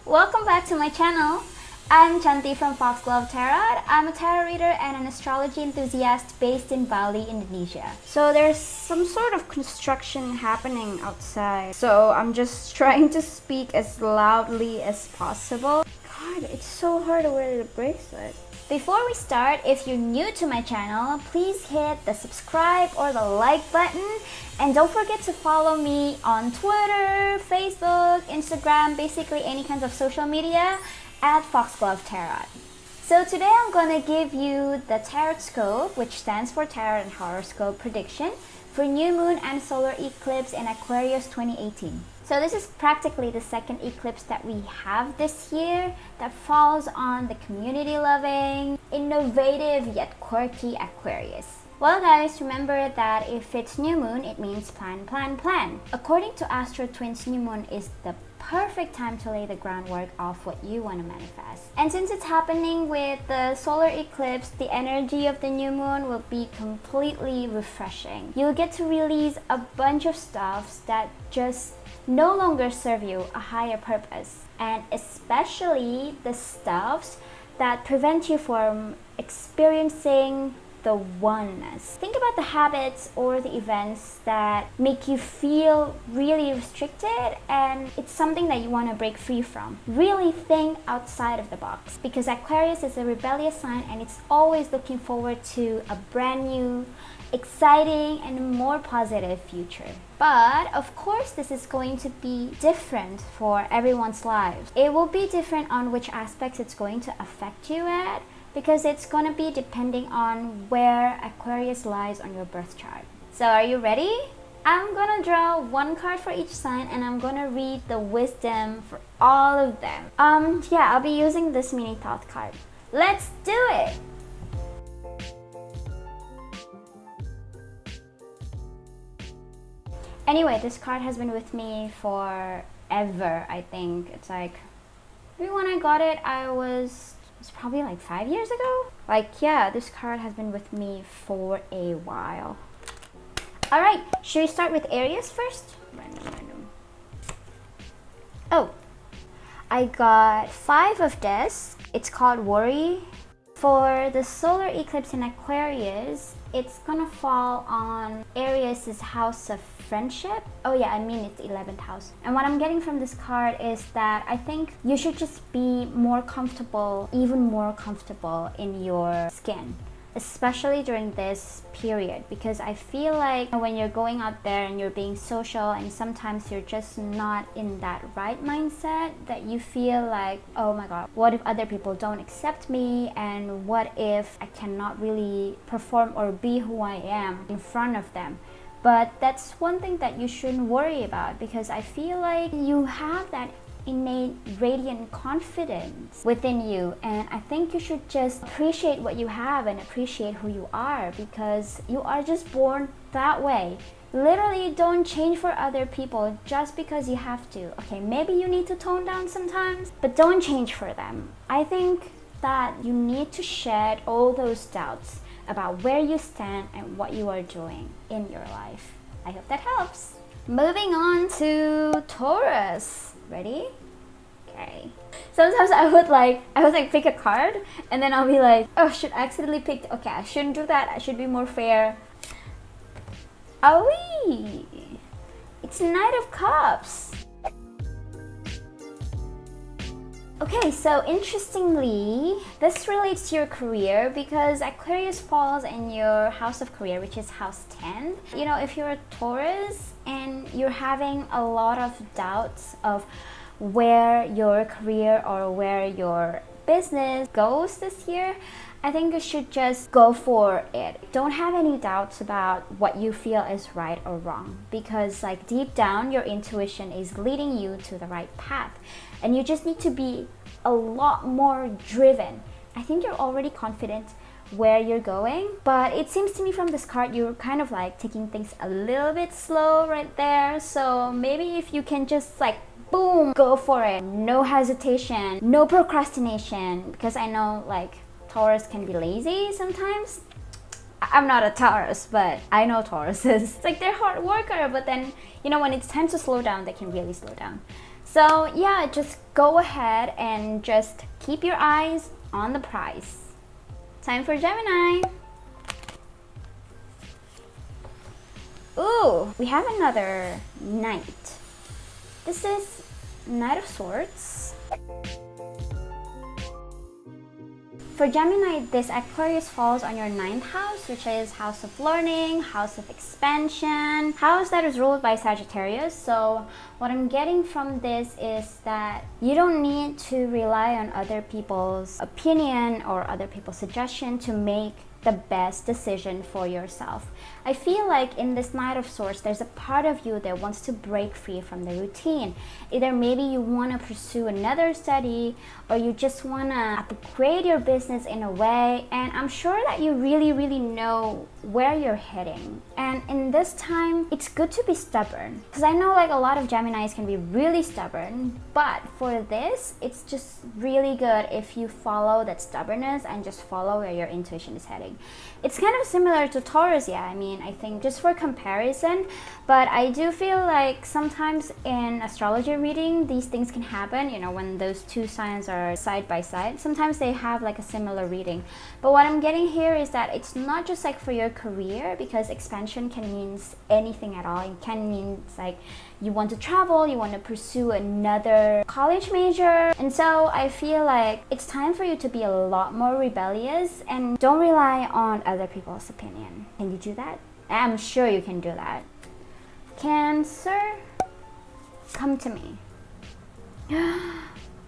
Welcome back to my channel. I'm Chanti from Foxglove Tarot. I'm a tarot reader and an astrology enthusiast based in Bali, Indonesia. So there's some sort of construction happening outside. So I'm just trying to speak as loudly as possible. God, it's so hard to wear the bracelet. Before we start, if you're new to my channel, please hit the subscribe or the like button. And don't forget to follow me on Twitter, Facebook, Instagram, basically any kinds of social media at Foxglove Tarot. So today I'm gonna give you the Tarotscope, which stands for Tarot and Horoscope prediction for new moon and solar eclipse in Aquarius 2018. So this is practically the second eclipse that we have this year that falls on the community-loving, innovative yet quirky Aquarius. Well guys, remember that if it's new moon, it means plan, plan, plan. According to Astro Twins, new moon is the perfect time to lay the groundwork of what you want to manifest. And since it's happening with the solar eclipse, the energy of the new moon will be completely refreshing. You'll get to release a bunch of stuffs that just no longer serve you a higher purpose, and especially the stuffs that prevent you from experiencing the oneness. Think about the habits or the events that make you feel really restricted and it's something that you want to break free from. Really think outside of the box, because Aquarius is a rebellious sign and it's always looking forward to a brand new, exciting and more positive future. But of course this is going to be different for everyone's lives. It will be different on which aspects it's going to affect you at, because it's going to be depending on where Aquarius lies on your birth chart. So are you ready? I'm going to draw one card for each sign and I'm going to read the wisdom for all of them. Yeah, I'll be using this mini thought card. Let's do it! Anyway, this card has been with me forever, I think. It's like, maybe when I got it, it's probably like 5 years ago. Like, yeah, this card has been with me for a while. All right, should we start with Aries first? Random. Oh, I got 5 of this. It's called Worry. For the solar eclipse in Aquarius, it's gonna fall on Aries' house of friendship. Oh yeah, I mean it's 11th house. And what I'm getting from this card is that I think you should just be more comfortable, even more comfortable in your skin, especially during this period, because I feel like when you're going out there and you're being social and sometimes you're just not in that right mindset, that you feel like, oh my god, what if other people don't accept me, and what if I cannot really perform or be who I am in front of them. But that's one thing that you shouldn't worry about, because I feel like you have that innate radiant confidence within you, and I think you should just appreciate what you have and appreciate who you are, because you are just born that way. Literally, don't change for other people just because you have to. Okay, maybe you need to tone down sometimes, but don't change for them. I think that you need to shed all those doubts about where you stand and what you are doing in your life. I hope that helps. Moving on to Taurus. Ready? Okay. Sometimes I would pick a card and then I'll be like, oh, should I accidentally pick, okay, I shouldn't do that, I should be more fair. Oh, it's Knight of Cups. Okay, so interestingly, this relates to your career because Aquarius falls in your house of career, which is house 10. You know, if you're a Taurus and you're having a lot of doubts of where your career or where your business goes this year, I think you should just go for it. Don't have any doubts about what you feel is right or wrong, because like deep down your intuition is leading you to the right path, and you just need to be a lot more driven. I think you're already confident where you're going, but it seems to me from this card you're kind of like taking things a little bit slow right there. So maybe if you can just like boom, go for it, no hesitation, no procrastination, because I know like Taurus can be lazy sometimes. I'm not a Taurus, but I know Tauruses. It's like they're hard worker, but then, you know, when it's time to slow down, they can really slow down. So yeah, just go ahead and just keep your eyes on the prize. Time for Gemini. Ooh, we have another Knight. This is Knight of Swords. For Gemini, this Aquarius falls on your 9th house, which is house of learning, house of expansion, house that is ruled by Sagittarius. So what I'm getting from this is that you don't need to rely on other people's opinion or other people's suggestion to make the best decision for yourself. I feel like in this Knight of Swords, there's a part of you that wants to break free from the routine. Either maybe you want to pursue another study, or you just want to upgrade your business in a way, and I'm sure that you really know where you're heading. And in this time, it's good to be stubborn, because I know like a lot of Geminis can be really stubborn, but for this, it's just really good if you follow that stubbornness and just follow where your intuition is heading. It's kind of similar to Taurus, yeah, I mean, I think just for comparison, but I do feel like sometimes in astrology reading, these things can happen, you know, when those two signs are side by side. Sometimes they have like a similar reading. But what I'm getting here is that it's not just like for your career, because expansion can mean anything at all. It can mean like you want to travel, you want to pursue another college major. And so I feel like it's time for you to be a lot more rebellious and don't rely on other people's opinion. Can you do that? I'm sure you can do that. Cancer, come to me.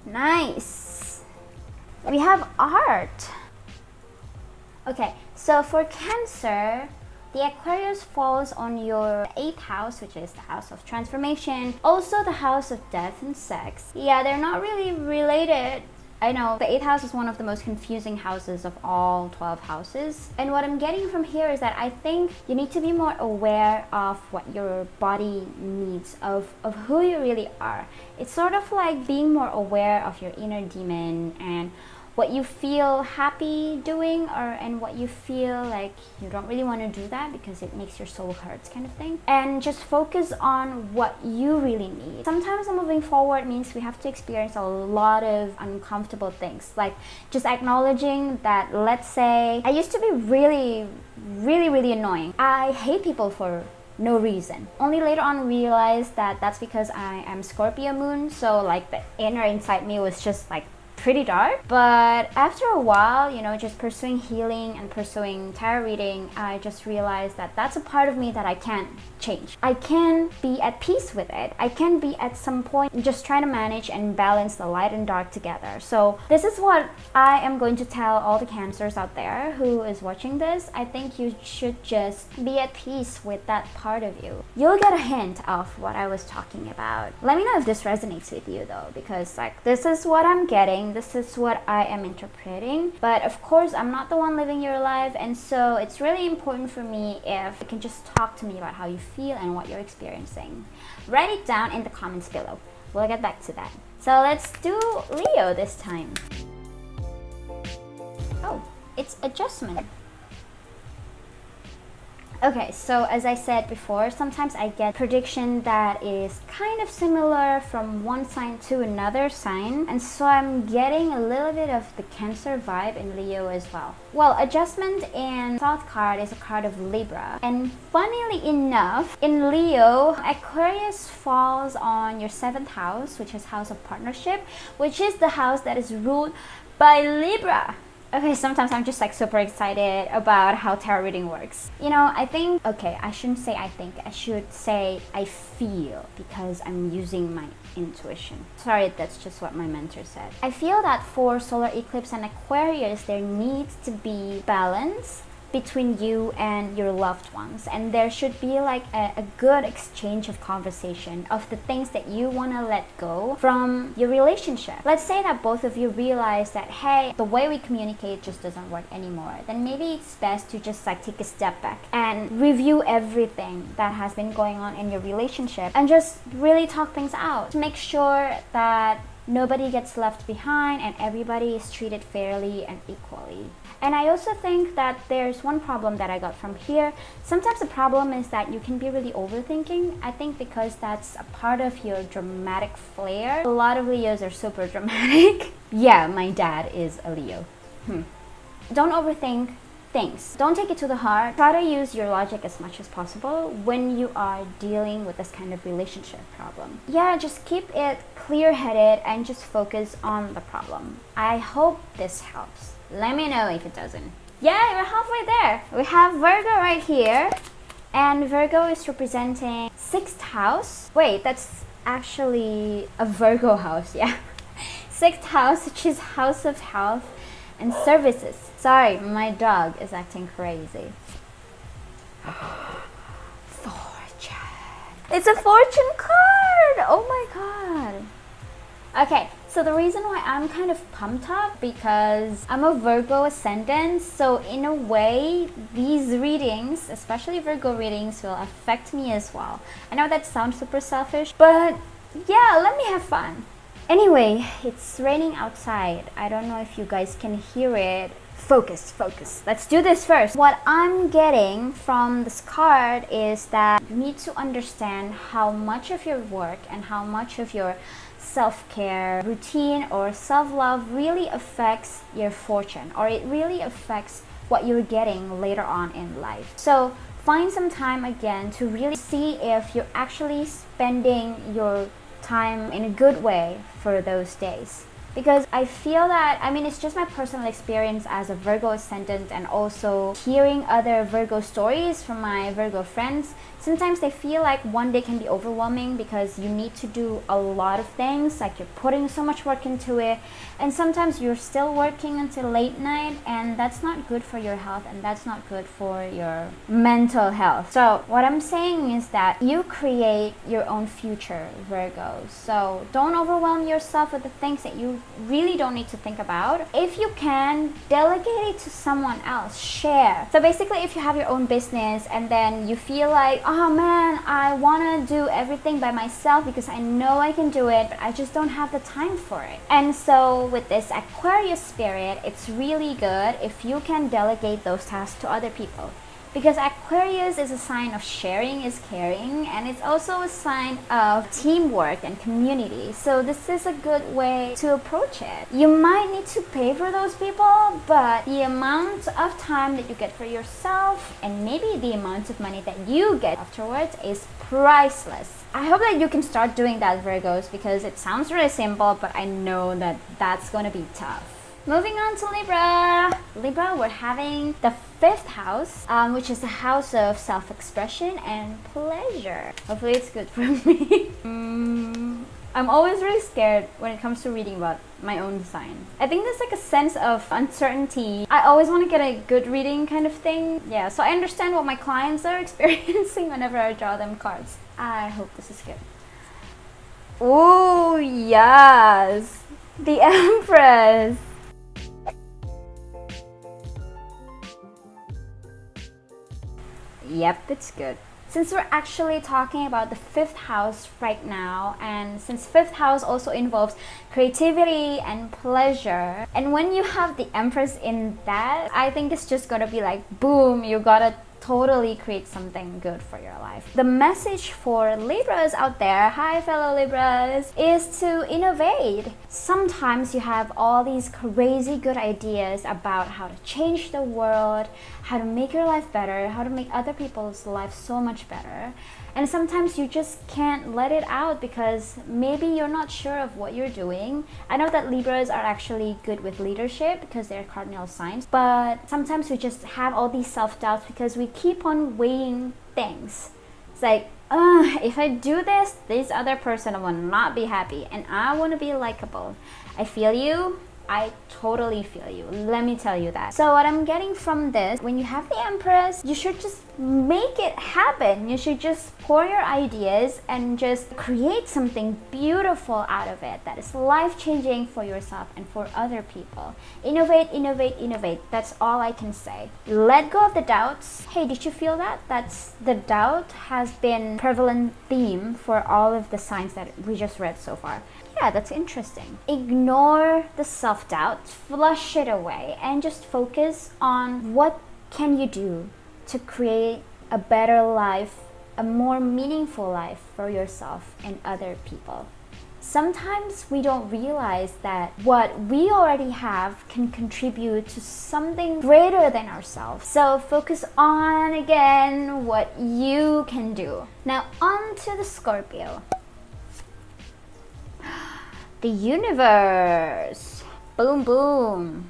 Nice. We have art. Okay, so for Cancer, the Aquarius falls on your 8th house, which is the house of transformation, also the house of death and sex. Yeah, they're not really related. I know the 8th house is one of the most confusing houses of all 12 houses. And what I'm getting from here is that I think you need to be more aware of what your body needs, of who you really are. It's sort of like being more aware of your inner demon and what you feel happy doing, and what you feel like you don't really want to do that because it makes your soul hurts, kind of thing. And just focus on what you really need. Sometimes moving forward means we have to experience a lot of uncomfortable things, like just acknowledging that, let's say I used to be really annoying. I hate people for no reason. Only later on realized that that's because I am Scorpio moon, so like the inner inside me was just like pretty dark. But after a while, you know, just pursuing healing and pursuing tarot reading, I just realized that that's a part of me that I can't change. I can be at peace with it. I can be at some point just trying to manage and balance the light and dark together. So this is what I am going to tell all the Cancers out there who is watching this. I think you should just be at peace with that part of you. You'll get a hint of what I was talking about. Let me know if this resonates with you though, because like this is what I'm getting. This is what I am interpreting. But of course, I'm not the one living your life, and so it's really important for me if you can just talk to me about how you feel and what you're experiencing. Write it down in the comments below. We'll get back to that. So let's do Leo this time. Oh, it's adjustment. Okay, so as I said before, sometimes I get prediction that is kind of similar from one sign to another sign, and so I'm getting a little bit of the Cancer vibe in Leo as well. Well, adjustment in South card is a card of Libra, and funnily enough, in Leo, Aquarius falls on your 7th house, which is house of partnership, which is the house that is ruled by Libra. Okay, sometimes I'm just like super excited about how tarot reading works. You know, I think, okay, I shouldn't say I think, I should say I feel, because I'm using my intuition. Sorry, that's just what my mentor said. I feel that for solar eclipse and Aquarius, there needs to be balance between you and your loved ones, and there should be like a good exchange of conversation of the things that you want to let go from your relationship. Let's say that both of you realize that, hey, the way we communicate just doesn't work anymore, then maybe it's best to just like take a step back and review everything that has been going on in your relationship and just really talk things out to make sure that nobody gets left behind and everybody is treated fairly and equally. And I also think that there's one problem that I got from here. Sometimes the problem is that you can be really overthinking. I think because that's a part of your dramatic flair. A lot of Leos are super dramatic. Yeah, my dad is a Leo. Don't overthink things. Don't take it to the heart. Try to use your logic as much as possible when you are dealing with this kind of relationship problem. Yeah, just keep it clear-headed and just focus on the problem. I hope this helps. Let me know if it doesn't. Yeah, we're halfway there. We have Virgo right here, and Virgo is representing 6th house. Wait, that's actually a Virgo house, yeah. 6th house, which is house of health and services. Sorry, my dog is acting crazy. Fortune. It's a fortune card! Oh my god. Okay, so the reason why I'm kind of pumped up because I'm a Virgo ascendant, so in a way, these readings, especially Virgo readings, will affect me as well. I know that sounds super selfish, but yeah, let me have fun. Anyway, it's raining outside. I don't know if you guys can hear it. Focus, focus. Let's do this first. What I'm getting from this card is that you need to understand how much of your work and how much of your self-care routine or self-love really affects your fortune, or it really affects what you're getting later on in life. So find some time again to really see if you're actually spending your time in a good way for those days. Because I feel that, I mean, it's just my personal experience as a Virgo ascendant and also hearing other Virgo stories from my Virgo friends. Sometimes they feel like one day can be overwhelming because you need to do a lot of things, like you're putting so much work into it, and sometimes you're still working until late night, and that's not good for your health and that's not good for your mental health. So what I'm saying is that you create your own future, Virgo. So don't overwhelm yourself with the things that you really don't need to think about. If you can, delegate it to someone else, share. So basically, if you have your own business and then you feel like, oh man, I want to do everything by myself because I know I can do it, but I just don't have the time for it. And so with this Aquarius spirit, it's really good if you can delegate those tasks to other people. Because Aquarius is a sign of sharing is caring, and it's also a sign of teamwork and community. So this is a good way to approach it. You might need to pay for those people, but the amount of time that you get for yourself and maybe the amount of money that you get afterwards is priceless. I hope that you can start doing that, Virgos, because it sounds really simple, but I know that that's going to be tough. Moving on to Libra. Libra, we're having the 5th house, which is the house of self-expression and pleasure. Hopefully it's good for me. I'm always really scared when it comes to reading about my own sign. I think there's like a sense of uncertainty. I always want to get a good reading kind of thing. Yeah, so I understand what my clients are experiencing whenever I draw them cards. I hope this is good. Oh, yes! The Empress! Yep, it's good. Since we're actually talking about the 5th house right now, and since 5th house also involves creativity and pleasure, and when you have the Empress in that, I think it's just gonna be like, boom, you gotta totally create something good for your life. The message for Libras out there, hi fellow Libras, is to innovate. Sometimes you have all these crazy good ideas about how to change the world, how to make your life better, how to make other people's lives so much better. And sometimes you just can't let it out because maybe you're not sure of what you're doing. I know that Libras are actually good with leadership because they're cardinal signs, but sometimes we just have all these self-doubts because we keep on weighing things. It's like, if I do this other person will not be happy, and I want to be likable. I feel you. I totally feel you. Let me tell you that. So what I'm getting from this, when you have the Empress, you should just make it happen. You should just pour your ideas and just create something beautiful out of it that is life-changing for yourself and for other people. Innovate, innovate, innovate. That's all I can say. Let go of the doubts. Hey, did you feel that? The doubt has been a prevalent theme for all of the signs that we just read so far. yeah, that's interesting. Ignore the self-doubt, flush it away, and just focus on what can you do to create a better life, a more meaningful life for yourself and other people. Sometimes we don't realize that what we already have can contribute to something greater than ourselves. So focus on, again, what you can do. Now on to the Scorpio. The universe. Boom, boom.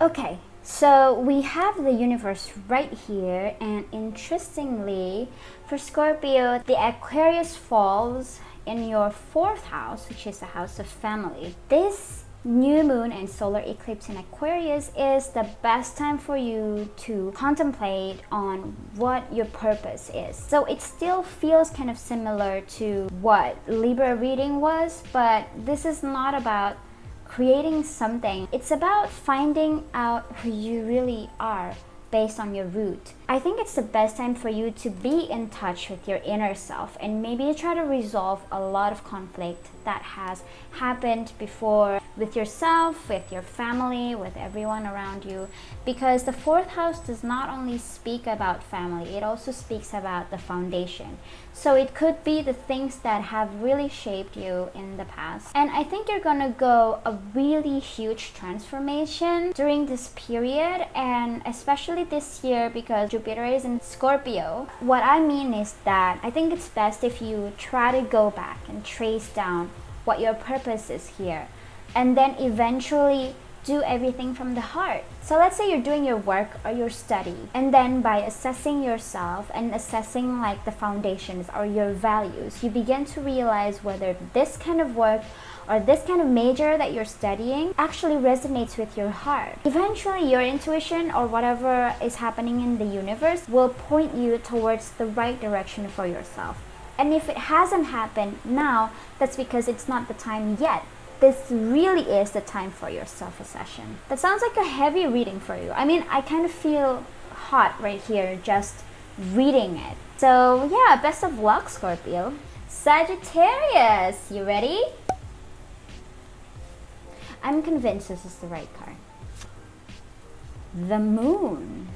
Okay, so we have the universe right here, and interestingly, for Scorpio, the Aquarius falls in your 4th house, which is the house of family. This new moon and solar eclipse in Aquarius is the best time for you to contemplate on what your purpose is. So it still feels kind of similar to what Libra reading was, but this is not about creating something. It's about finding out who you really are based on your root. I think it's the best time for you to be in touch with your inner self and maybe try to resolve a lot of conflict that has happened before with yourself, with your family, with everyone around you, because the 4th house does not only speak about family, it also speaks about the foundation. So it could be the things that have really shaped you in the past. And I think you're gonna go a really huge transformation during this period, and especially this year because Jupiter is in Scorpio. What I mean is that I think it's best if you try to go back and trace down what your purpose is here, and then eventually do everything from the heart. So let's say you're doing your work or your study, and then by assessing yourself and assessing like the foundations or your values, you begin to realize whether this kind of work or this kind of major that you're studying actually resonates with your heart. Eventually, your intuition or whatever is happening in the universe will point you towards the right direction for yourself. And if it hasn't happened now, that's because it's not the time yet. This really is the time for your self-assessment. That sounds like a heavy reading for you. I mean, I kind of feel hot right here just reading it. So yeah, best of luck, Scorpio. Sagittarius, you ready? I'm convinced this is the right card. The Moon.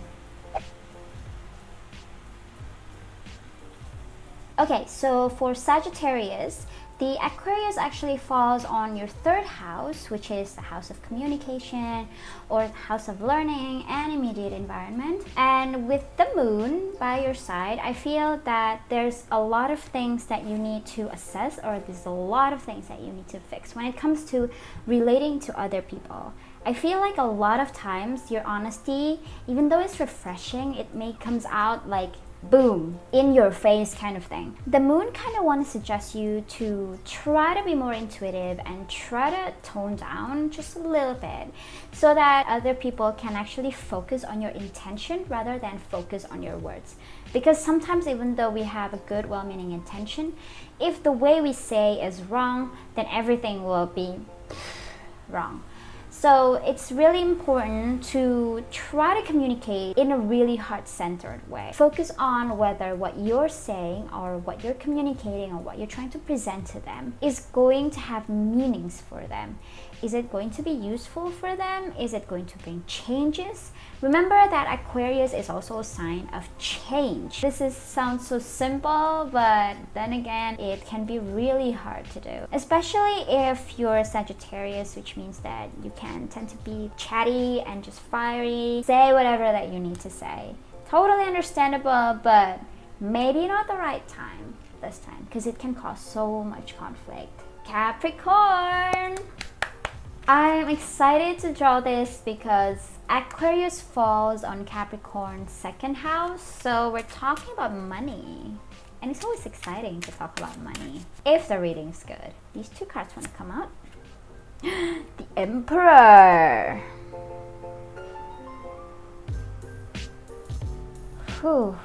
Okay, so for Sagittarius, the Aquarius actually falls on your 3rd house, which is the house of communication or the house of learning and immediate environment. And with the moon by your side, I feel that there's a lot of things that you need to assess, or there's a lot of things that you need to fix when it comes to relating to other people. I feel like a lot of times your honesty, even though it's refreshing, it may comes out like boom, in your face kind of thing. The moon kind of want to suggest you to try to be more intuitive and try to tone down just a little bit so that other people can actually focus on your intention rather than focus on your words. Because sometimes even though we have a good, well-meaning intention, if the way we say is wrong, then everything will be wrong. So it's really important to try to communicate in a really heart-centered way. Focus on whether what you're saying or what you're communicating or what you're trying to present to them is going to have meanings for them. Is it going to be useful for them? Is it going to bring changes? Remember that Aquarius is also a sign of change. Sounds so simple, but then again, it can be really hard to do. Especially if you're Sagittarius, which means that you can tend to be chatty and just fiery, say whatever that you need to say. Totally understandable, but maybe not the right time this time, because it can cause so much conflict. Capricorn! I'm excited to draw this because Aquarius falls on Capricorn's 2nd house, so we're talking about money. And it's always exciting to talk about money, if the reading's good. These 2 cards want to come out. The Emperor. Whew.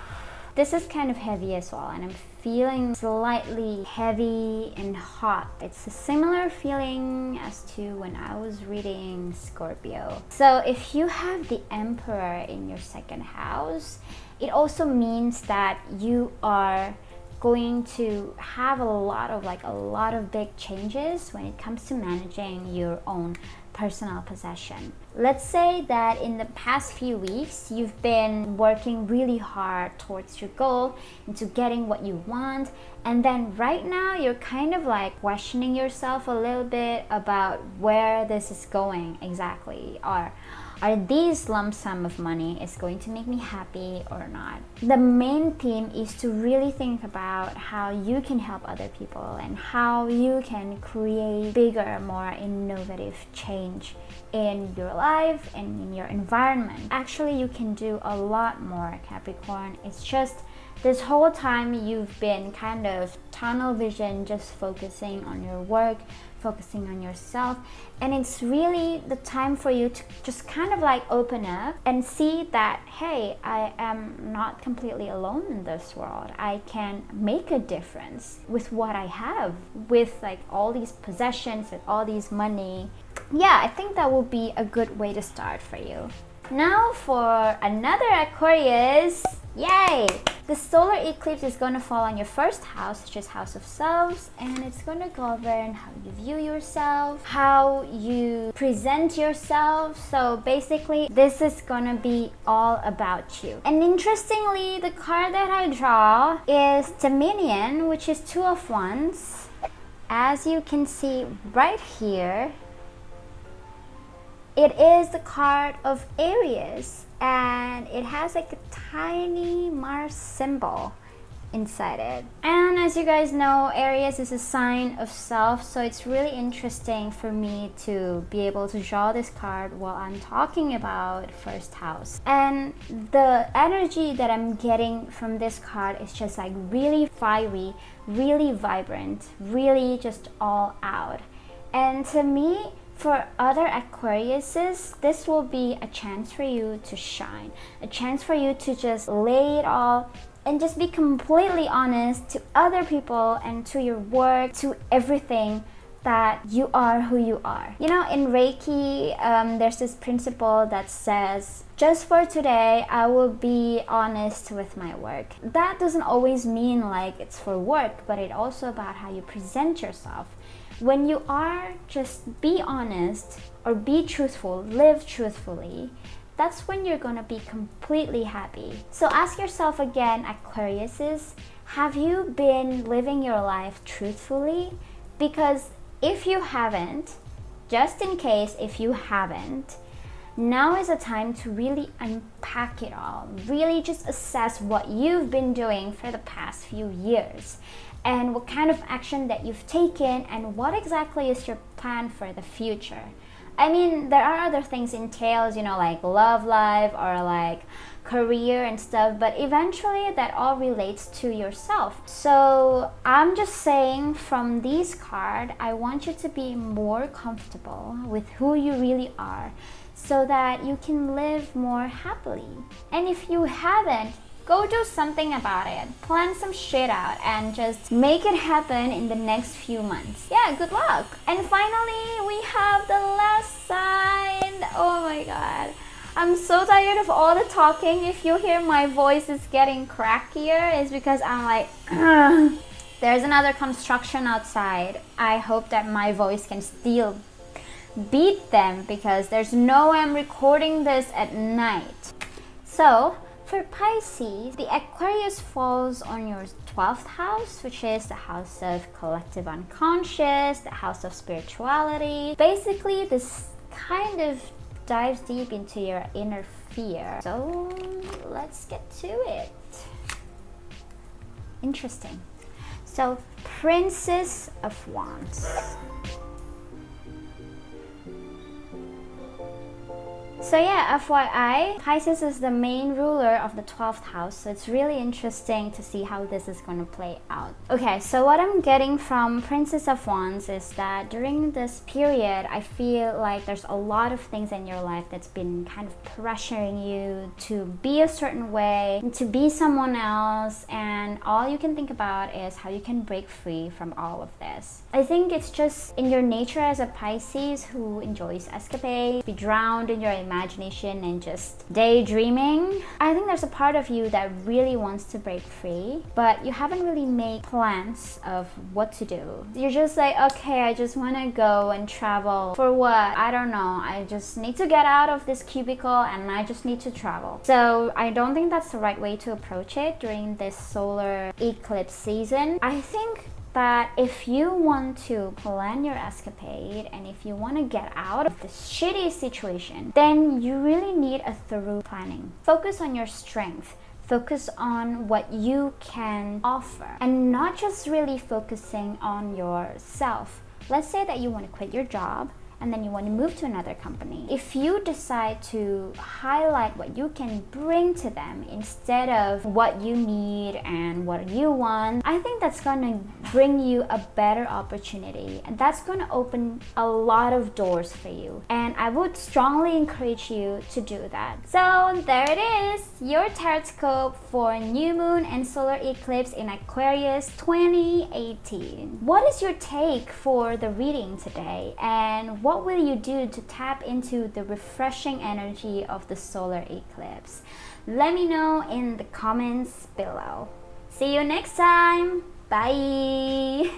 This is kind of heavy as well, and I'm feeling slightly heavy and hot. It's a similar feeling as to when I was reading Scorpio. So if you have the Emperor in your 2nd house, it also means that you are going to have a lot of big changes when it comes to managing your own personal possession. Let's say that in the past few weeks you've been working really hard towards your goal, into getting what you want, and then right now you're kind of like questioning yourself a little bit about where this is going exactly, or are these lump sum of money is going to make me happy or not. The main theme is to really think about how you can help other people and how you can create bigger, more innovative change in your life and in your environment. Actually, you can do a lot more, Capricorn. It's just this whole time you've been kind of tunnel vision, just focusing on your work, focusing on yourself, and it's really the time for you to just kind of like open up and see that, hey, I am not completely alone in this world. I can make a difference with what I have, with like all these possessions, with all these money. Yeah, I think that will be a good way to start for you. Now for another Aquarius, yay! The solar eclipse is going to fall on your first house, which is house of selves, and it's going to govern how you view yourself, how you present yourself. So basically, this is going to be all about you. And interestingly, the card that I draw is Dominion, which is Two of Wands. As you can see right here, it is the card of Aries, and it has like a tiny Mars symbol inside it. And as you guys know, Aries is a sign of self, so it's really interesting for me to be able to draw this card while I'm talking about first house. And the energy that I'm getting from this card is just like really fiery, really vibrant, really just all out. And to me, for other Aquariuses, this will be a chance for you to shine, a chance for you to just lay it all and just be completely honest to other people and to your work, to everything, that you are who you are. You know, in Reiki, there's this principle that says, just for today, I will be honest with my work. That doesn't always mean like it's for work, but it's also about how you present yourself. When you are, just be honest or be truthful, live truthfully, that's when you're gonna be completely happy. So ask yourself again, Aquariuses, have you been living your life truthfully? Because if you haven't, just in case if you haven't, now is a time to really unpack it all, really just assess what you've been doing for the past few years and what kind of action that you've taken and what exactly is your plan for the future. I mean, there are other things entails, you know, like love life or like career and stuff, but eventually that all relates to yourself. So I'm just saying, from this card, I want you to be more comfortable with who you really are so that you can live more happily. And if you haven't, go do something about it. Plan some shit out and just make it happen in the next few months. Yeah, good luck. And finally, we have the last sign. Oh my god. I'm so tired of all the talking. If you hear my voice is getting crackier, it's because I'm like, there's another construction outside. I hope that my voice can still beat them because there's no way I'm recording this at night. So, for Pisces, the Aquarius falls on your 12th house, which is the house of collective unconscious, the house of spirituality. Basically, this kind of dives deep into your inner fear. So let's get to it. Interesting. So, Princess of Wands. So yeah, FYI, Pisces is the main ruler of the 12th house, so it's really interesting to see how this is going to play out. Okay, so what I'm getting from Princess of Wands is that during this period, I feel like there's a lot of things in your life that's been kind of pressuring you to be a certain way, to be someone else, and all you can think about is how you can break free from all of this. I think it's just in your nature as a Pisces who enjoys escapade, be drowned in your imagination, imagination and just daydreaming. I think there's a part of you that really wants to break free, but you haven't really made plans of what to do. You're just like, okay, I just want to go and travel. For what? I don't know. I just need to get out of this cubicle and I just need to travel. So I don't think that's the right way to approach it during this solar eclipse season. I think that if you want to plan your escapade and if you want to get out of this shitty situation, then you really need a thorough planning. Focus on your strength. Focus on what you can offer and not just really focusing on yourself. Let's say that you want to quit your job and then you want to move to another company. If you decide to highlight what you can bring to them instead of what you need and what you want, I think that's going to bring you a better opportunity, and that's going to open a lot of doors for you. And I would strongly encourage you to do that. So there it is, your Tarotscope for new moon and solar eclipse in Aquarius 2018. What is your take for the reading today, and what will you do to tap into the refreshing energy of the solar eclipse? Let me know in the comments below. See you next time. Bye.